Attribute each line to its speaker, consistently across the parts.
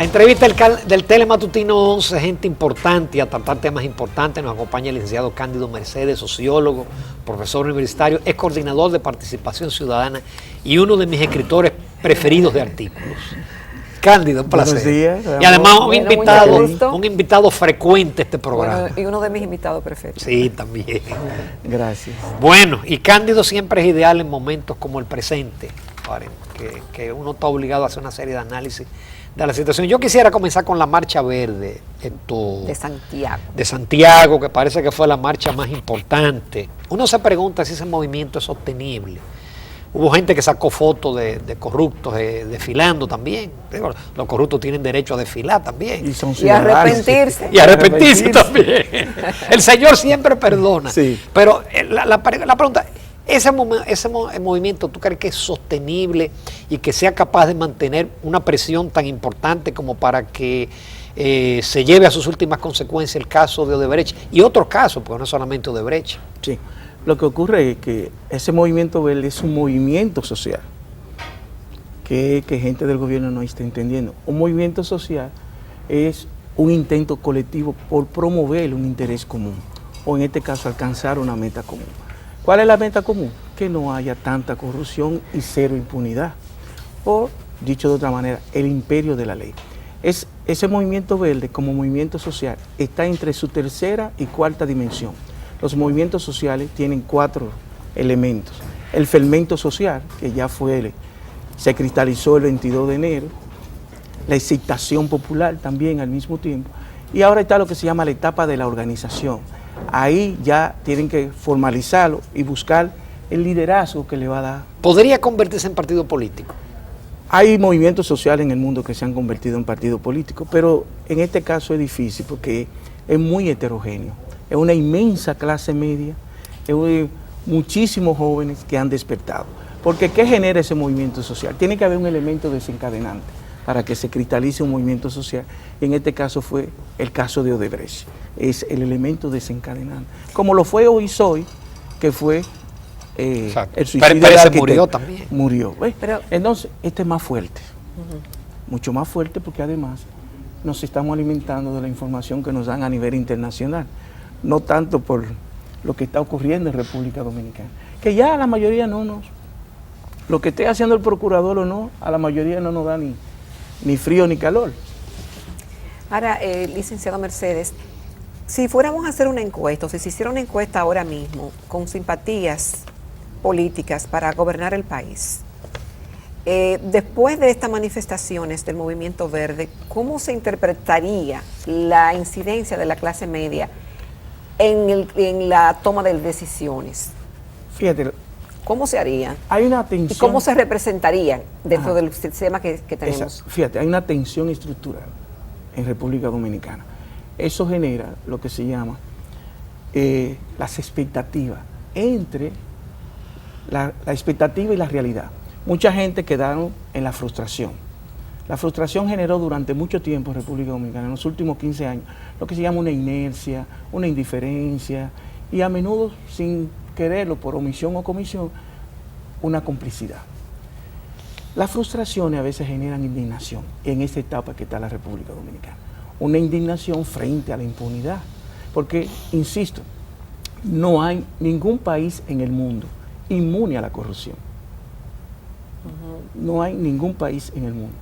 Speaker 1: La entrevista del Telematutino 11, gente importante y a tratar temas importantes, nos acompaña el licenciado Cándido Mercedes, sociólogo, profesor universitario, es coordinador de participación ciudadana y uno de mis escritores preferidos de artículos. Cándido, un placer.
Speaker 2: Buenos días.
Speaker 1: Y además
Speaker 3: un
Speaker 1: invitado frecuente a este programa.
Speaker 3: Bueno, y uno de mis invitados preferidos.
Speaker 1: Sí, también.
Speaker 2: Gracias.
Speaker 1: Bueno, y Cándido siempre es ideal en momentos como el presente, que uno está obligado a hacer una serie de análisis de la situación. Yo quisiera comenzar con la Marcha Verde
Speaker 3: De Santiago.
Speaker 1: de Santiago, que parece que fue la marcha más importante. Uno se pregunta si ese movimiento es sostenible. Hubo gente que sacó fotos de corruptos desfilando también. Los corruptos tienen derecho a desfilar también.
Speaker 3: Y a arrepentirse.
Speaker 1: Y a arrepentirse también. El Señor siempre perdona.
Speaker 2: Sí.
Speaker 1: Pero la pregunta, ese movimiento, ¿tú crees que es sostenible y que sea capaz de mantener una presión tan importante como para que se lleve a sus últimas consecuencias el caso de Odebrecht y otros casos, porque no es solamente Odebrecht?
Speaker 2: Sí. Lo que ocurre es que ese movimiento verde es un movimiento social que gente del gobierno no está entendiendo. Un movimiento social es un intento colectivo por promover un interés común, o en este caso alcanzar una meta común. ¿Cuál es la meta común? Que no haya tanta corrupción y cero impunidad, o dicho de otra manera, el imperio de la ley. Ese movimiento verde como movimiento social está entre su tercera y cuarta dimensión. Los movimientos sociales tienen 4 elementos. El fermento social, que ya se cristalizó el 22 de enero, la excitación popular también al mismo tiempo, y ahora está lo que se llama la etapa de la organización. Ahí ya tienen que formalizarlo y buscar el liderazgo que le va a dar.
Speaker 1: ¿Podría convertirse en partido político?
Speaker 2: Hay movimientos sociales en el mundo que se han convertido en partido político, pero en este caso es difícil porque es muy heterogéneo. Es una inmensa clase media, es muchísimos jóvenes que han despertado. Porque ¿qué genera ese movimiento social? Tiene que haber un elemento desencadenante para que se cristalice un movimiento social. Y en este caso fue el caso de Odebrecht. Es el elemento desencadenante. Como lo fue Oisoy, que fue el suicidio del arquitecto.
Speaker 1: Murió también.
Speaker 2: Murió.
Speaker 3: Pero,
Speaker 2: entonces, este es más fuerte. Mucho más fuerte porque además nos estamos alimentando de la información que nos dan a nivel internacional. No tanto por lo que está ocurriendo en República Dominicana, que ya a la mayoría lo que esté haciendo el procurador o no, a la mayoría no nos da ni frío ni calor.
Speaker 3: Ahora, licenciado Mercedes, si fuéramos a hacer una encuesta, o si se hiciera una encuesta ahora mismo, con simpatías políticas para gobernar el país, después de estas manifestaciones del movimiento verde, ¿cómo se interpretaría la incidencia de la clase media en la toma de decisiones?
Speaker 2: Fíjate.
Speaker 3: ¿Cómo se haría?
Speaker 2: Hay una tensión.
Speaker 3: ¿Y cómo se representarían dentro del sistema que tenemos?
Speaker 2: Exacto. Fíjate, hay una tensión estructural en República Dominicana. Eso genera lo que se llama las expectativas entre la expectativa y la realidad. Mucha gente quedaron en la frustración. La frustración generó durante mucho tiempo en República Dominicana, en los últimos 15 años, lo que se llama una inercia, una indiferencia y a menudo, sin quererlo, por omisión o comisión, una complicidad. Las frustraciones a veces generan indignación en esta etapa que está la República Dominicana. Una indignación frente a la impunidad. Porque, insisto, no hay ningún país en el mundo inmune a la corrupción. No hay ningún país en el mundo.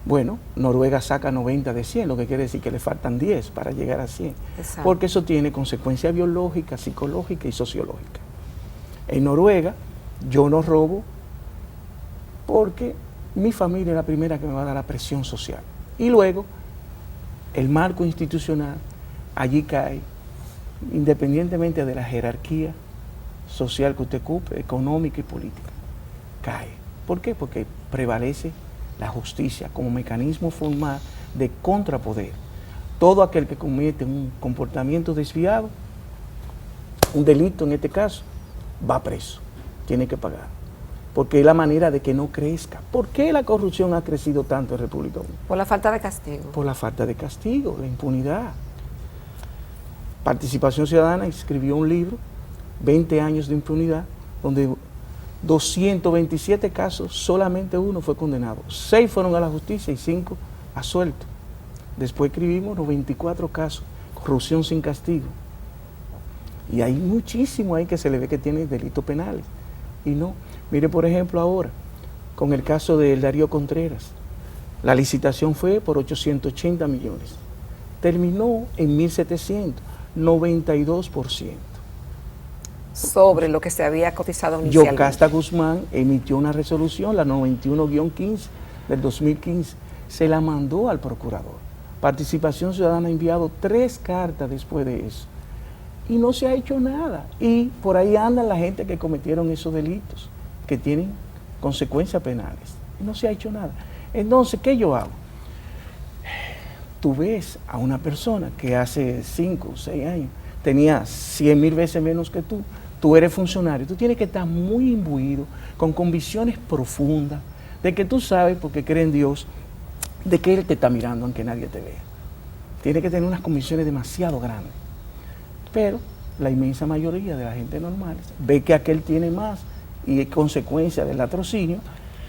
Speaker 2: Bueno, Noruega saca 90 de 100, lo que quiere decir que le faltan 10 para llegar a 100.
Speaker 3: Exacto.
Speaker 2: Porque eso tiene consecuencias biológicas, psicológicas y sociológicas. En Noruega, yo no robo porque mi familia es la primera que me va a dar la presión social. Y luego, el marco institucional allí cae, independientemente de la jerarquía social que usted ocupe, económica y política. Cae. ¿Por qué? Porque prevalece la justicia como mecanismo formal de contrapoder. Todo aquel que comete un comportamiento desviado, un delito en este caso, va preso, tiene que pagar. Porque es la manera de que no crezca. ¿Por qué la corrupción ha crecido tanto en República Dominicana?
Speaker 3: Por la falta de castigo.
Speaker 2: Por la falta de castigo, la impunidad. Participación Ciudadana escribió un libro, 20 años de impunidad, donde 227 casos, solamente uno fue condenado. 6 fueron a la justicia y 5 absuelto. Después escribimos 94 casos, corrupción sin castigo. Y hay muchísimo ahí que se le ve que tienen delitos penales. Y no. Mire, por ejemplo, ahora, con el caso de Darío Contreras, la licitación fue por 880 millones. Terminó en 1.700, 92%.
Speaker 3: Sobre lo que se había cotizado inicialmente.
Speaker 2: Yocasta Guzmán emitió una resolución, la 91-15 del 2015, se la mandó al procurador. Participación Ciudadana ha enviado 3 cartas después de eso y no se ha hecho nada. Y por ahí andan la gente que cometieron esos delitos, que tienen consecuencias penales. Y no se ha hecho nada. Entonces, ¿qué yo hago? Tú ves a una persona que hace 5 o 6 años tenía 100,000 veces menos que tú eres funcionario, tú tienes que estar muy imbuido, con convicciones profundas, de que tú sabes, porque crees en Dios, de que Él te está mirando aunque nadie te vea. Tienes que tener unas convicciones demasiado grandes. Pero la inmensa mayoría de la gente normal ve que aquel tiene más y es consecuencia del latrocinio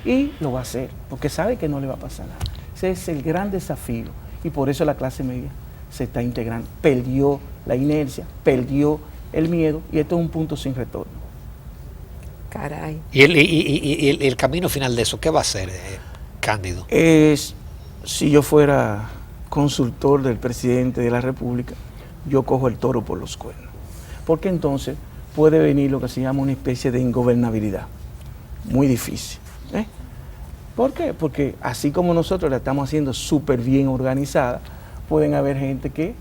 Speaker 2: y lo va a hacer, porque sabe que no le va a pasar nada. Ese es el gran desafío y por eso la clase media se está integrando. Perdió la inercia, perdió el miedo y esto es un punto sin retorno.
Speaker 3: Caray.
Speaker 1: ¿Y el camino final de eso qué va a ser, Cándido?
Speaker 2: Si yo fuera consultor del presidente de la República, yo cojo el toro por los cuernos. Porque entonces puede venir lo que se llama una especie de ingobernabilidad. Muy difícil. ¿Por qué? Porque así como nosotros la estamos haciendo súper bien organizada, pueden haber gente que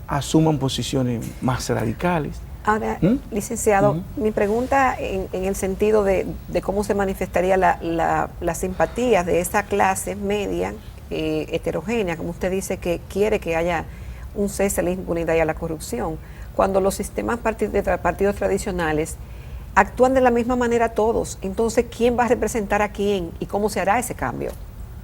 Speaker 2: asuman posiciones más radicales.
Speaker 3: Ahora, licenciado, mi pregunta en el sentido de cómo se manifestaría la simpatía de esa clase media heterogénea, como usted dice, que quiere que haya un cese a la impunidad y a la corrupción, cuando los sistemas de partidos tradicionales actúan de la misma manera todos. Entonces, ¿quién va a representar a quién y cómo se hará ese cambio?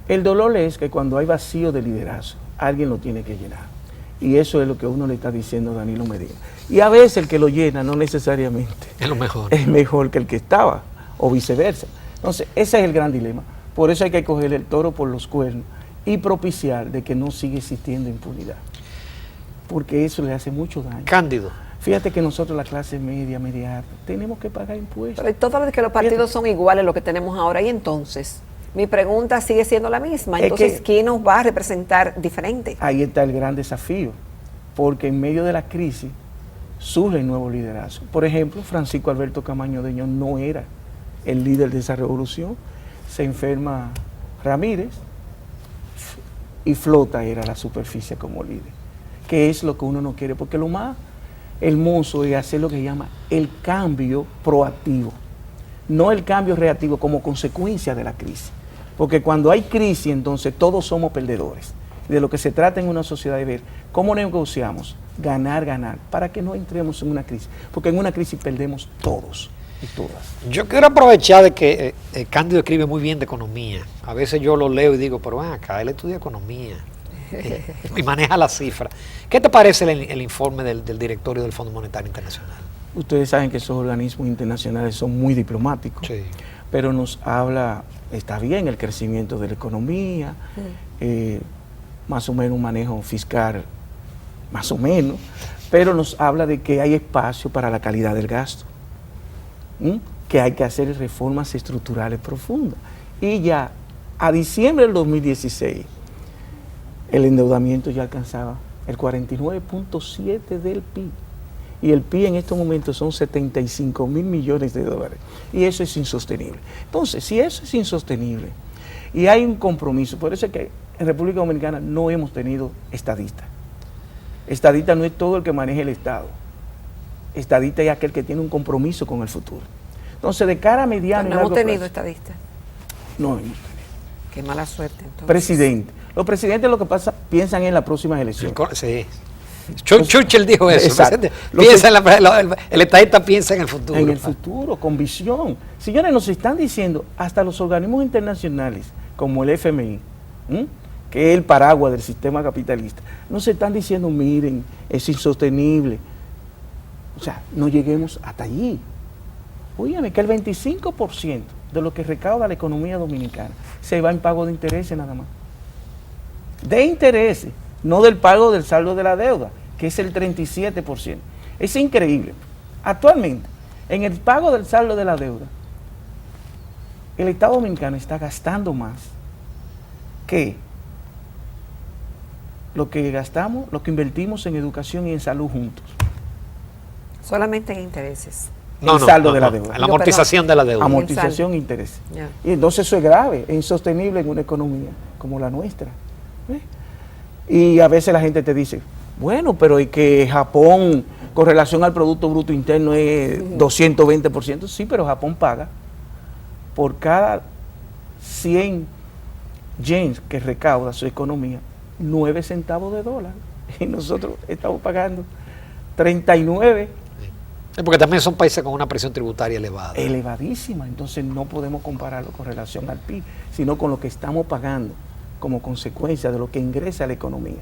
Speaker 2: El dolor es que cuando hay vacío de liderazgo, alguien lo tiene que llenar. Y eso es lo que uno le está diciendo a Danilo Medina. Y a veces el que lo llena no necesariamente
Speaker 1: es lo mejor.
Speaker 2: Es mejor que el que estaba, o viceversa. Entonces, ese es el gran dilema. Por eso hay que coger el toro por los cuernos y propiciar de que no siga existiendo impunidad. Porque eso le hace mucho daño.
Speaker 1: Cándido.
Speaker 2: Fíjate que nosotros, la clase media, media alta, tenemos que pagar impuestos.
Speaker 3: Pero todo lo que los partidos son iguales, lo que tenemos ahora, y entonces, mi pregunta sigue siendo la misma. Entonces, ¿quién nos va a representar diferente?
Speaker 2: Ahí está el gran desafío, porque en medio de la crisis surgen nuevos liderazgos. Por ejemplo, Francisco Alberto Camaño Deño no era el líder de esa revolución. Se enferma Ramírez y Flota era la superficie como líder, que es lo que uno no quiere, porque lo más hermoso es hacer lo que se llama el cambio proactivo, no el cambio reactivo como consecuencia de la crisis. Porque cuando hay crisis, entonces todos somos perdedores. De lo que se trata en una sociedad de ver cómo negociamos, ganar, ganar, para que no entremos en una crisis. Porque en una crisis perdemos todos y todas. Yo
Speaker 1: quiero aprovechar de que Cándido escribe muy bien de economía. A veces yo lo leo y digo, pero acá él estudia economía y maneja las cifras. ¿Qué te parece el informe del directorio del Fondo Monetario Internacional?
Speaker 2: Ustedes saben que esos organismos internacionales son muy diplomáticos, sí, pero nos habla, está bien el crecimiento de la economía, más o menos un manejo fiscal, más o menos, pero nos habla de que hay espacio para la calidad del gasto, que hay que hacer reformas estructurales profundas. Y ya a diciembre del 2016, el endeudamiento ya alcanzaba el 49.7% del PIB. Y el PIB en estos momentos son 75,000 millones de dólares. Y eso es insostenible. Entonces, si eso es insostenible y hay un compromiso, por eso es que en República Dominicana no hemos tenido estadistas. Estadista no es todo el que maneja el Estado. Estadista es aquel que tiene un compromiso con el futuro. Entonces, de cara a mediano y largo plazo.
Speaker 3: ¿No hemos tenido estadistas?
Speaker 2: No hemos tenido.
Speaker 3: Qué mala suerte, entonces.
Speaker 2: Presidente. Los presidentes lo que pasa, piensan en las próximas elecciones.
Speaker 1: Sí. Churchill dijo eso. El estadista piensa en el futuro.
Speaker 2: En el futuro, con visión. Señores, nos están diciendo, hasta los organismos internacionales, como el FMI, que es el paraguas del sistema capitalista, nos están diciendo, miren, es insostenible. O sea, no lleguemos hasta allí. Óyeme, que el 25% de lo que recauda la economía dominicana se va en pago de intereses nada más. de intereses, no del pago del saldo de la deuda, que es el 37%. Es increíble. Actualmente, en el pago del saldo de la deuda, el Estado Dominicano está gastando más que lo que gastamos, lo que invertimos en educación y en salud juntos.
Speaker 3: Solamente en intereses.
Speaker 2: El saldo de la deuda.
Speaker 1: La amortización de la deuda.
Speaker 2: Amortización e interés.
Speaker 3: Ya.
Speaker 2: Y entonces eso es grave, es insostenible en una economía como la nuestra. Y a veces la gente te dice, bueno, pero es que Japón, con relación al Producto Bruto Interno, es 220%. Sí, pero Japón paga por cada 100 yens que recauda su economía, 9 centavos de dólar. Y nosotros estamos pagando 39.
Speaker 1: Porque también son países con una presión tributaria elevada.
Speaker 2: Elevadísima. Entonces no podemos compararlo con relación al PIB, sino con lo que estamos pagando como consecuencia de lo que ingresa a la economía,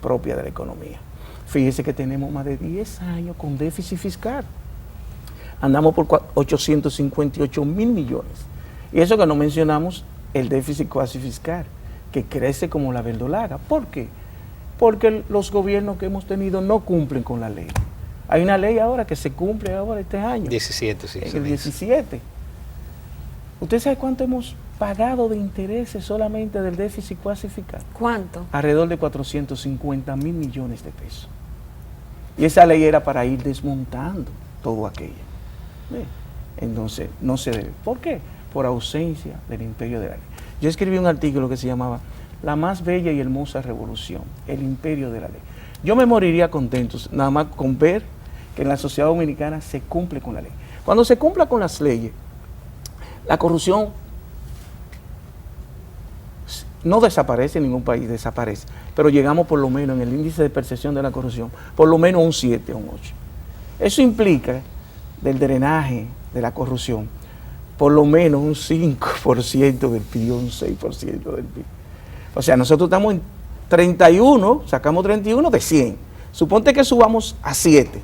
Speaker 2: propia de la economía. Fíjese que tenemos más de 10 años con déficit fiscal. Andamos por 858 mil millones. Y eso que no mencionamos, el déficit cuasi fiscal, que crece como la verdolaga. ¿Por qué? Porque los gobiernos que hemos tenido no cumplen con la ley. Hay una ley ahora que se cumple ahora este año.
Speaker 1: 17, sí.
Speaker 2: En el 17. ¿Usted sabe cuánto hemos pagado de intereses solamente del déficit cuasi fiscal?
Speaker 3: ¿Cuánto?
Speaker 2: Alrededor de 450 mil millones de pesos. Y esa ley era para ir desmontando todo aquello. Entonces, no se debe. ¿Por qué? Por ausencia del imperio de la ley. Yo escribí un artículo que se llamaba La más bella y hermosa revolución, el imperio de la ley. Yo me moriría contento nada más con ver que en la sociedad dominicana se cumple con la ley. Cuando se cumpla con las leyes, la corrupción no desaparece en ningún país, desaparece, pero llegamos por lo menos en el índice de percepción de la corrupción, por lo menos un 7 o un 8. Eso implica del drenaje de la corrupción, por lo menos un 5% del PIB, un 6% del PIB. O sea, nosotros estamos en 31, sacamos 31 de 100. Suponte que subamos a 7.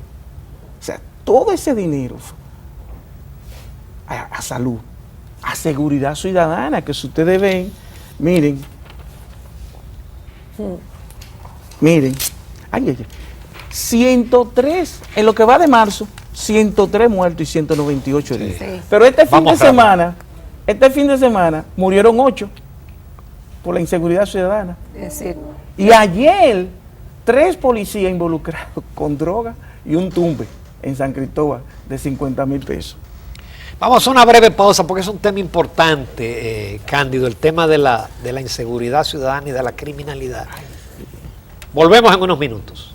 Speaker 2: O sea, todo ese dinero a salud, a seguridad ciudadana, que si ustedes ven, miren, ay, 103, en lo que va de marzo, 103 muertos y 198 heridos. Sí. Pero este fin de semana murieron 8 por la inseguridad ciudadana.
Speaker 3: Es decir,
Speaker 2: y ayer 3 policías involucrados con droga y un tumbe en San Cristóbal de 50,000 pesos.
Speaker 1: Vamos a una breve pausa porque es un tema importante, Cándido, el tema de la inseguridad ciudadana y de la criminalidad. Volvemos en unos minutos.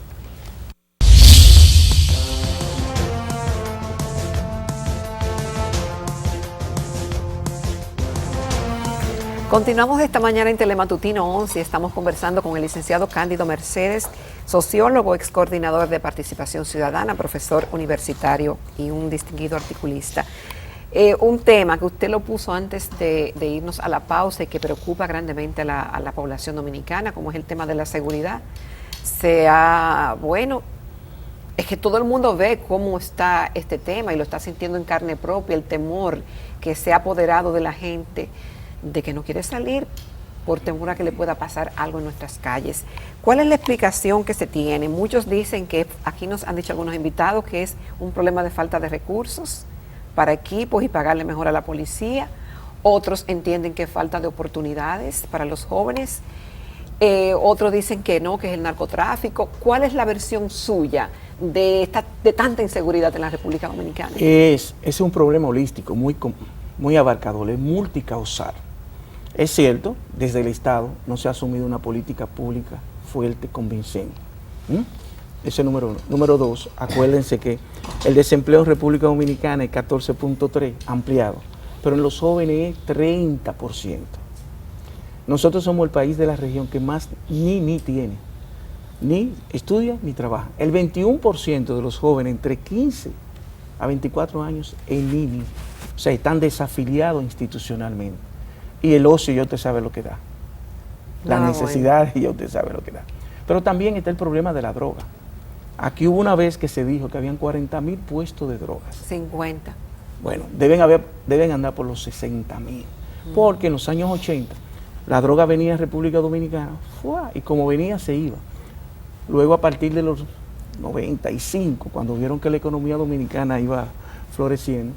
Speaker 3: Continuamos esta mañana en Telematutino 11 y estamos conversando con el licenciado Cándido Mercedes, sociólogo, ex coordinador de participación ciudadana, profesor universitario y un distinguido articulista. Un tema que usted lo puso antes de irnos a la pausa y que preocupa grandemente a la población dominicana, como es el tema de la seguridad. Bueno, es que todo el mundo ve cómo está este tema y lo está sintiendo en carne propia, el temor que se ha apoderado de la gente de que no quiere salir por temor a que le pueda pasar algo en nuestras calles. ¿Cuál es la explicación que se tiene? Muchos dicen que, aquí nos han dicho algunos invitados, que es un problema de falta de recursos para equipos y pagarle mejor a la policía. Otros entienden que es falta de oportunidades para los jóvenes. Otros dicen que no, que es el narcotráfico. ¿Cuál es la versión suya de tanta inseguridad en la República Dominicana?
Speaker 2: Es un problema holístico, muy abarcador, es multicausal. Es cierto, desde el Estado no se ha asumido una política pública fuerte, convincente. Ese es número 1. Número 2, acuérdense que el desempleo en República Dominicana es 14.3, ampliado, pero en los jóvenes es 30%. Nosotros somos el país de la región que más ni tiene, ni estudia ni trabaja. El 21% de los jóvenes entre 15 a 24 años en NINI, o sea, están desafiliados institucionalmente. Y el ocio ya usted sabe lo que da. Las necesidades ya usted sabe lo que da. Pero también está el problema de la droga. Aquí hubo una vez que se dijo que habían 40,000 puestos de drogas.
Speaker 3: 50.
Speaker 2: Bueno, deben andar por los 60,000. Porque en los años 80 La droga venía a República Dominicana, ¡fua! Y como venía se iba. Luego a partir de los 95, cuando vieron que la economía dominicana iba floreciendo,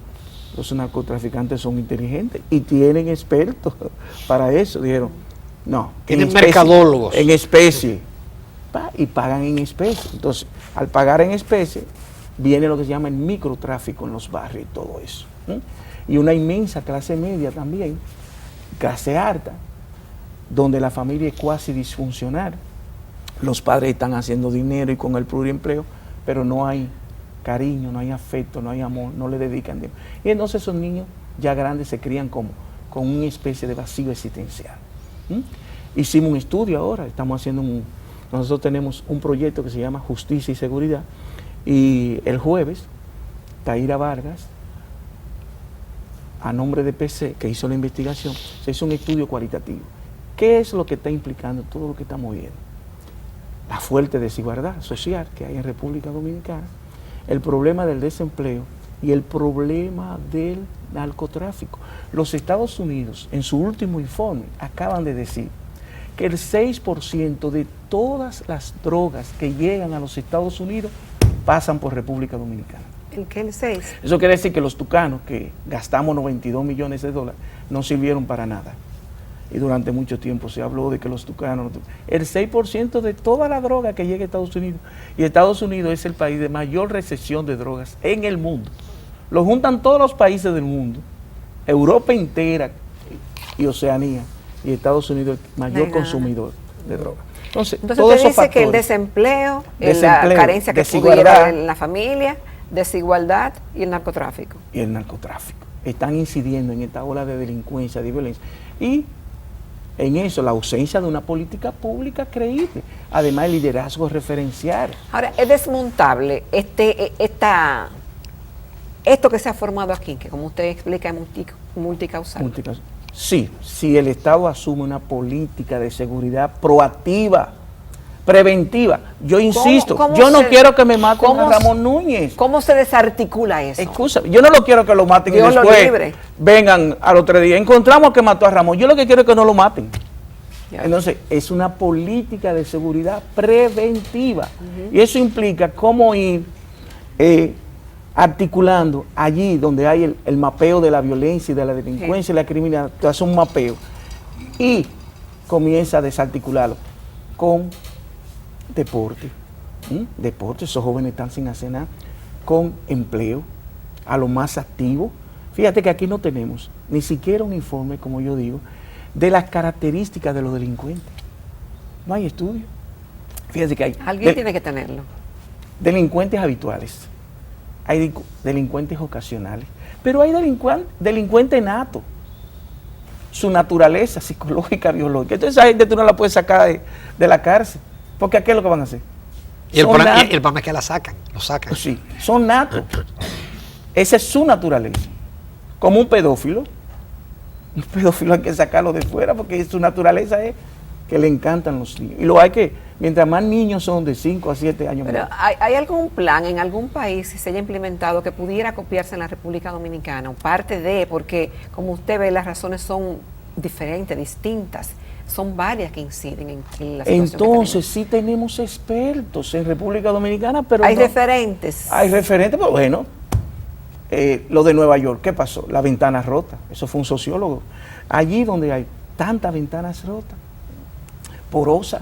Speaker 2: los narcotraficantes son inteligentes y tienen expertos para eso. Dijeron, no,
Speaker 1: tienen mercadólogos.
Speaker 2: En especie. Y pagan en especie. Entonces, al pagar en especie, viene lo que se llama el microtráfico en los barrios y todo eso. Y una inmensa clase media también, clase alta, donde la familia es cuasi disfuncional. Los padres están haciendo dinero y con el pluriempleo, pero no hay cariño, no hay afecto, no hay amor, no le dedican tiempo. Y entonces esos niños ya grandes se crían como con una especie de vacío existencial. Hicimos un estudio ahora, nosotros tenemos un proyecto que se llama Justicia y Seguridad, y el jueves, Taira Vargas, a nombre de PC, que hizo la investigación, se hizo un estudio cualitativo. ¿Qué es lo que está implicando todo lo que estamos viendo? La fuerte desigualdad social que hay en República Dominicana, el problema del desempleo y el problema del narcotráfico. Los Estados Unidos, en su último informe, acaban de decir que el 6% de todas las drogas que llegan a los Estados Unidos pasan por República Dominicana.
Speaker 3: ¿El qué? ¿El 6?
Speaker 2: Eso quiere decir que los tucanos, que gastamos 92 millones de dólares, no sirvieron para nada. Y durante mucho tiempo se habló de que los tucanos... El 6% de toda la droga que llega a Estados Unidos, y Estados Unidos es el país de mayor recesión de drogas en el mundo. Lo juntan todos los países del mundo, Europa entera y Oceanía, y Estados Unidos el mayor consumidor de droga. Entonces
Speaker 3: usted
Speaker 2: todos esos
Speaker 3: dice
Speaker 2: factores,
Speaker 3: que el desempleo, la carencia que pudiera haber en la familia, desigualdad y el narcotráfico.
Speaker 2: Y el narcotráfico están incidiendo en esta ola de delincuencia, de violencia. Y en eso, la ausencia de una política pública creíble, además el liderazgo referencial.
Speaker 3: Ahora, es desmontable esto que se ha formado aquí, que como usted explica es multicausal.
Speaker 2: Sí, si el Estado asume una política de seguridad proactiva, preventiva. Yo insisto, yo no quiero que me maten a Ramón Núñez.
Speaker 3: ¿Cómo se desarticula eso?
Speaker 2: Escúchame, yo no lo quiero que lo maten
Speaker 3: Dios
Speaker 2: y después vengan al otro día. Encontramos que mató a Ramón. Yo lo que quiero es que no lo maten. Entonces, es una política de seguridad preventiva. Y eso implica cómo ir articulando allí donde hay el mapeo de la violencia y de la delincuencia y la criminalidad. Tú haces un mapeo y comienza a desarticularlo con deporte. Deporte, esos jóvenes están sin hacer nada. Con empleo, a lo más activo. Fíjate que aquí no tenemos ni siquiera un informe, como yo digo, de las características de los delincuentes. No hay estudio. Fíjate que hay...
Speaker 3: Alguien tiene que tenerlo.
Speaker 2: Delincuentes habituales. Hay delincuentes ocasionales. Pero hay delincuente nato. Su naturaleza psicológica, biológica. Entonces esa gente tú no la puedes sacar de la cárcel. Porque ¿qué es lo que van a hacer?
Speaker 1: Y el problema es que lo sacan.
Speaker 2: Sí, son natos. Esa es su naturaleza. Como un pedófilo hay que sacarlo de fuera porque su naturaleza es que le encantan los niños. Y lo hay que, mientras más niños son de 5 a 7 años.
Speaker 3: Pero ¿hay algún plan en algún país que se haya implementado que pudiera copiarse en la República Dominicana? O parte de, porque como usted ve, las razones son diferentes, distintas. Son varias que inciden en la situación.
Speaker 2: Entonces sí tenemos expertos en República Dominicana, pero
Speaker 3: hay referentes.
Speaker 2: Hay referentes, pero bueno, lo de Nueva York, ¿qué pasó? La ventana rota, eso fue un sociólogo. Allí donde hay tantas ventanas rotas, porosa,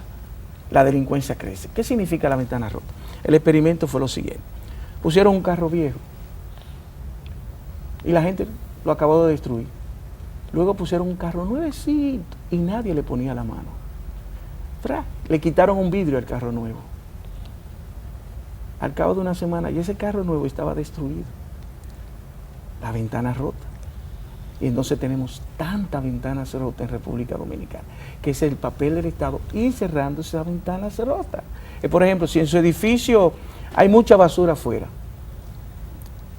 Speaker 2: la delincuencia crece. ¿Qué significa la ventana rota? El experimento fue lo siguiente. Pusieron un carro viejo y la gente lo acabó de destruir. Luego pusieron un carro nuevecito y nadie le ponía la mano. Le quitaron un vidrio al carro nuevo. Al cabo de una semana, y ese carro nuevo estaba destruido. La ventana rota. Y entonces tenemos tantas ventanas rotas en República Dominicana, que es el papel del Estado ir cerrando esas ventanas rotas. Por ejemplo, si en su edificio hay mucha basura afuera,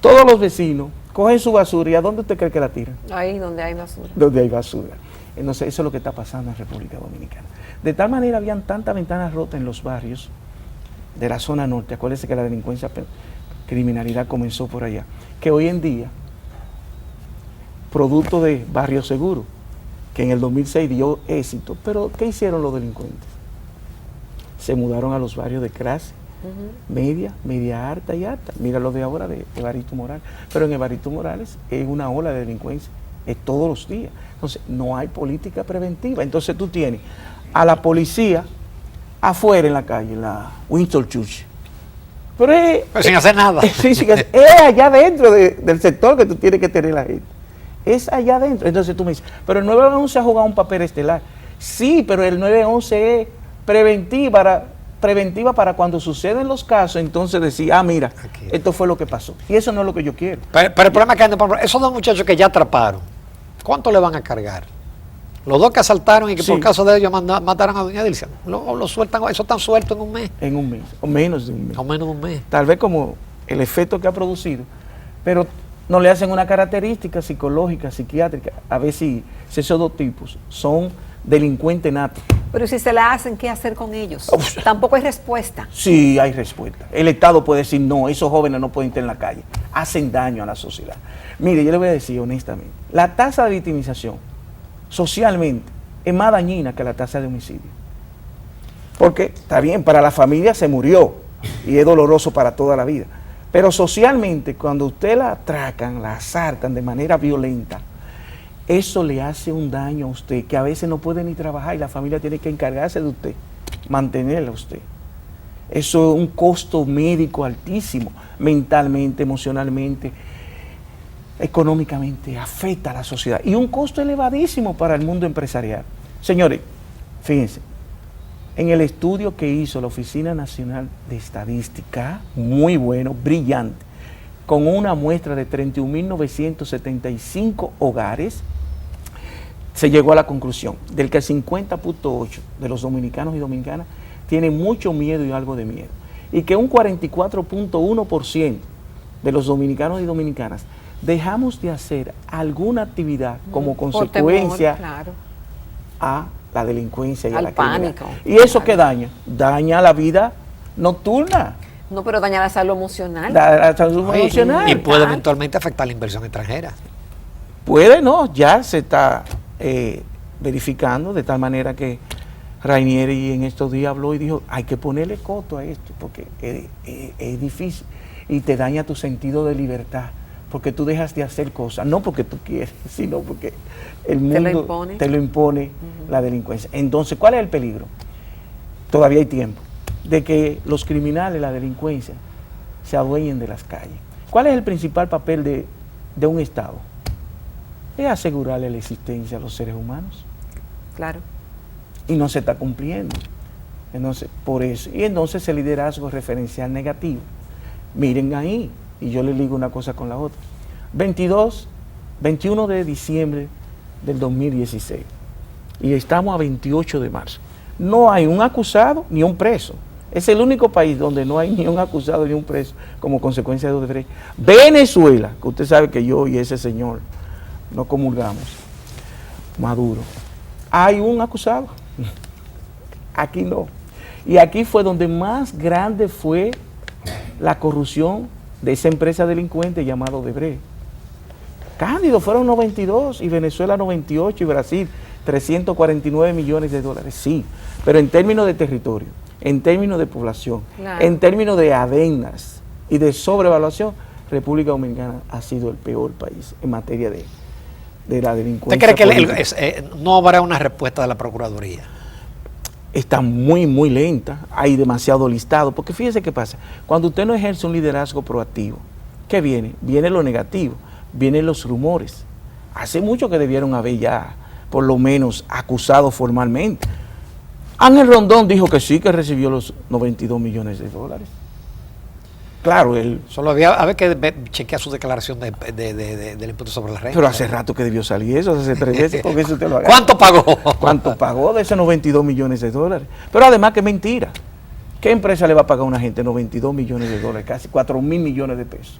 Speaker 2: todos los vecinos cogen su basura y ¿a dónde usted cree que la tiran?
Speaker 3: Ahí donde hay basura.
Speaker 2: Donde hay basura. Entonces eso es lo que está pasando en República Dominicana. De tal manera habían tantas ventanas rotas en los barrios de la zona norte, acuérdense que la delincuencia, criminalidad comenzó por allá, que hoy en día, producto de Barrio Seguro, que en el 2006 dio éxito, pero ¿qué hicieron los delincuentes? Se mudaron a los barrios de clase media alta y alta. Mira lo de ahora de Evaristo Morales. Pero en Evaristo Morales es una ola de delincuencia, es todos los días. Entonces, no hay política preventiva. Entonces tú tienes a la policía afuera en la calle, en la Winston Churchill. Pero
Speaker 1: sin hacer nada.
Speaker 2: Es allá dentro del sector que tú tienes que tener la gente. Es allá adentro. Entonces tú me dices, pero el 911 ha jugado un papel estelar. Sí, pero el 911 es preventiva para cuando suceden los casos, entonces decir, mira, esto fue lo que pasó. Y eso no es lo que yo quiero.
Speaker 1: Pero el problema es que esos dos muchachos que ya atraparon, ¿cuánto le van a cargar? Los dos que asaltaron y que por caso de ellos mataron a doña Dilcia, lo sueltan, eso están sueltos en un mes.
Speaker 2: En un mes, o menos de un mes.
Speaker 1: O menos de un mes.
Speaker 2: Tal vez como el efecto que ha producido, pero no le hacen una característica psicológica, psiquiátrica, a ver si esos dos tipos son delincuentes natos.
Speaker 3: Pero si se la hacen, ¿qué hacer con ellos? Tampoco hay respuesta.
Speaker 2: Sí, hay respuesta. El Estado puede decir, no, esos jóvenes no pueden estar en la calle, hacen daño a la sociedad. Mire, yo le voy a decir honestamente, la tasa de victimización socialmente es más dañina que la tasa de homicidio. Porque, está bien, para la familia se murió y es doloroso para toda la vida. Pero socialmente, cuando usted la atracan, la asaltan de manera violenta, eso le hace un daño a usted, que a veces no puede ni trabajar y la familia tiene que encargarse de usted, mantenerla a usted. Eso es un costo médico altísimo, mentalmente, emocionalmente, económicamente, afecta a la sociedad. Y un costo elevadísimo para el mundo empresarial. Señores, fíjense, en el estudio que hizo la Oficina Nacional de Estadística, muy bueno, brillante, con una muestra de 31.975 hogares, se llegó a la conclusión del que el 50.8% de los dominicanos y dominicanas tienen mucho miedo y algo de miedo, y que un 44.1% de los dominicanos y dominicanas dejamos de hacer alguna actividad como consecuencia a la delincuencia y a la
Speaker 3: pánico.
Speaker 2: ¿Y eso qué daña? Daña la vida nocturna.
Speaker 3: No, pero daña la salud emocional.
Speaker 2: La salud emocional.
Speaker 1: Y puede eventualmente afectar la inversión extranjera.
Speaker 2: Puede, no, ya se está verificando de tal manera que Rainieri en estos días habló y dijo, hay que ponerle coto a esto porque es difícil y te daña tu sentido de libertad, porque tú dejas de hacer cosas, no porque tú quieres, sino porque el mundo te lo impone la delincuencia. Entonces, ¿cuál es el peligro? Todavía hay tiempo de que los criminales, la delincuencia, se adueñen de las calles. ¿Cuál es el principal papel de un Estado? Es asegurarle la existencia a los seres humanos.
Speaker 3: Claro.
Speaker 2: Y no se está cumpliendo. Entonces, por eso. Y entonces el liderazgo referencial negativo. Miren ahí, y yo les ligo una cosa con la otra. 21 de diciembre del 2016. Y estamos a 28 de marzo. No hay un acusado ni un preso. Es el único país donde no hay ni un acusado ni un preso como consecuencia de Odebrecht. Venezuela, que usted sabe que yo y ese señor no comulgamos, Maduro. Hay un acusado. Aquí no. Y aquí fue donde más grande fue la corrupción de esa empresa delincuente llamada Odebrecht. Cándido fueron 92 y Venezuela 98 y Brasil 349 millones de dólares. Sí, pero en términos de territorio, en términos de población, en términos de adenas y de sobrevaluación, República Dominicana ha sido el peor país en materia de la delincuencia.
Speaker 1: ¿Usted cree que no habrá una respuesta de la Procuraduría?
Speaker 2: Está muy, muy lenta, hay demasiado listado, porque fíjese qué pasa, cuando usted no ejerce un liderazgo proactivo, ¿qué viene? Viene lo negativo, vienen los rumores. Hace mucho que debieron haber ya, por lo menos, acusado formalmente. Ángel Rondón dijo que sí, que recibió los 92 millones de dólares. Claro, él...
Speaker 1: Solo había que chequear su declaración del impuesto sobre la renta.
Speaker 2: Pero hace rato que debió salir eso, hace 3 meses, porque eso te lo haga.
Speaker 1: ¿Cuánto pagó?
Speaker 2: ¿Cuánto pagó de esos 92 millones de dólares? Pero además que es mentira. ¿Qué empresa le va a pagar a una gente 92 millones de dólares, casi 4.000 millones de pesos?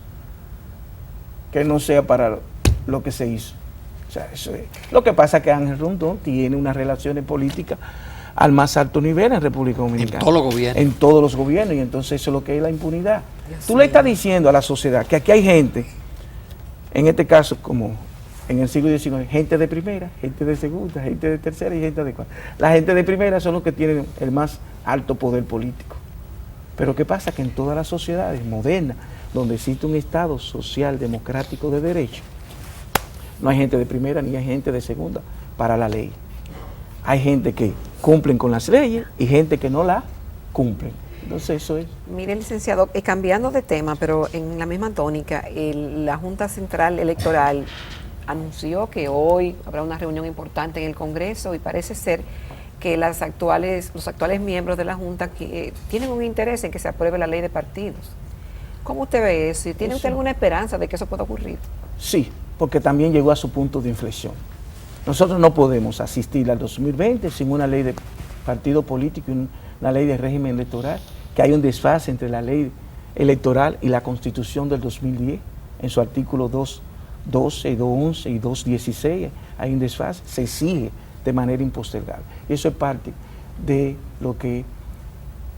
Speaker 2: Que no sea para lo que se hizo. O sea, eso es. Lo que pasa es que Ángel Rondón tiene unas relaciones políticas al más alto nivel en República Dominicana.
Speaker 1: En todos los gobiernos.
Speaker 2: En todos los gobiernos, y entonces eso es lo que es la impunidad. Tú le estás diciendo a la sociedad que aquí hay gente, en este caso como en el siglo XIX, gente de primera, gente de segunda, gente de tercera y gente de cuarta. La gente de primera son los que tienen el más alto poder político. Pero ¿qué pasa? Que en todas las sociedades modernas, donde existe un Estado social, democrático de derecho, no hay gente de primera ni hay gente de segunda para la ley. Hay gente que cumplen con las leyes y gente que no las cumplen. Entonces eso es.
Speaker 3: Mire, licenciado, cambiando de tema, pero en la misma tónica, la Junta Central Electoral anunció que hoy habrá una reunión importante en el Congreso y parece ser que los actuales miembros de la Junta tienen un interés en que se apruebe la ley de partidos. ¿Cómo usted ve eso? ¿Tiene usted alguna esperanza de que eso pueda ocurrir?
Speaker 2: Sí, porque también llegó a su punto de inflexión. Nosotros no podemos asistir al 2020 sin una ley de partido político y una ley de régimen electoral, que hay un desfase entre la ley electoral y la Constitución del 2010, en su artículo 212, 211 y 216, hay un desfase, se exige de manera impostergable. Eso es parte de lo que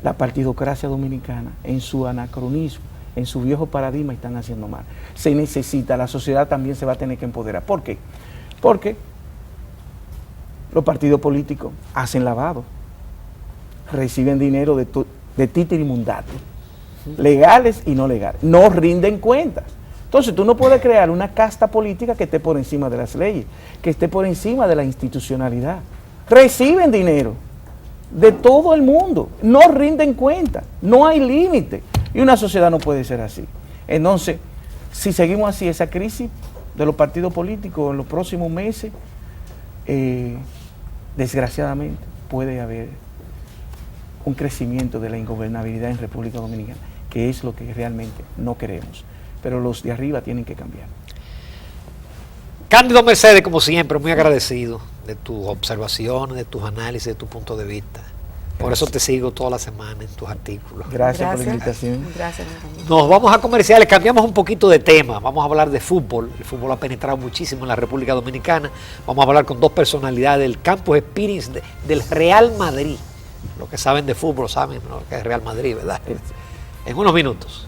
Speaker 2: la partidocracia dominicana, en su anacronismo, en su viejo paradigma, están haciendo mal. Se necesita, la sociedad también se va a tener que empoderar. ¿Por qué? Porque los partidos políticos hacen lavado, reciben dinero de títere y mundato, legales y no legales, no rinden cuentas. Entonces tú no puedes crear una casta política que esté por encima de las leyes, que esté por encima de la institucionalidad. Reciben dinero de todo el mundo, no rinden cuentas, no hay límite. Y una sociedad no puede ser así. Entonces, si seguimos así, esa crisis de los partidos políticos en los próximos meses, desgraciadamente puede haber un crecimiento de la ingobernabilidad en República Dominicana, que es lo que realmente no queremos. Pero los de arriba tienen que cambiar.
Speaker 1: Cándido Mercedes, como siempre, muy agradecido de tus observaciones, de tus análisis, de tu punto de vista. Por eso te sigo toda la semana en tus artículos.
Speaker 2: Gracias por la invitación.
Speaker 3: Gracias.
Speaker 1: Nos vamos a comerciales, cambiamos un poquito de tema. Vamos a hablar de fútbol. El fútbol ha penetrado muchísimo en la República Dominicana. Vamos a hablar con dos personalidades del Campus Experience del Real Madrid. Los que saben de fútbol saben lo que es Real Madrid, ¿verdad? En unos minutos.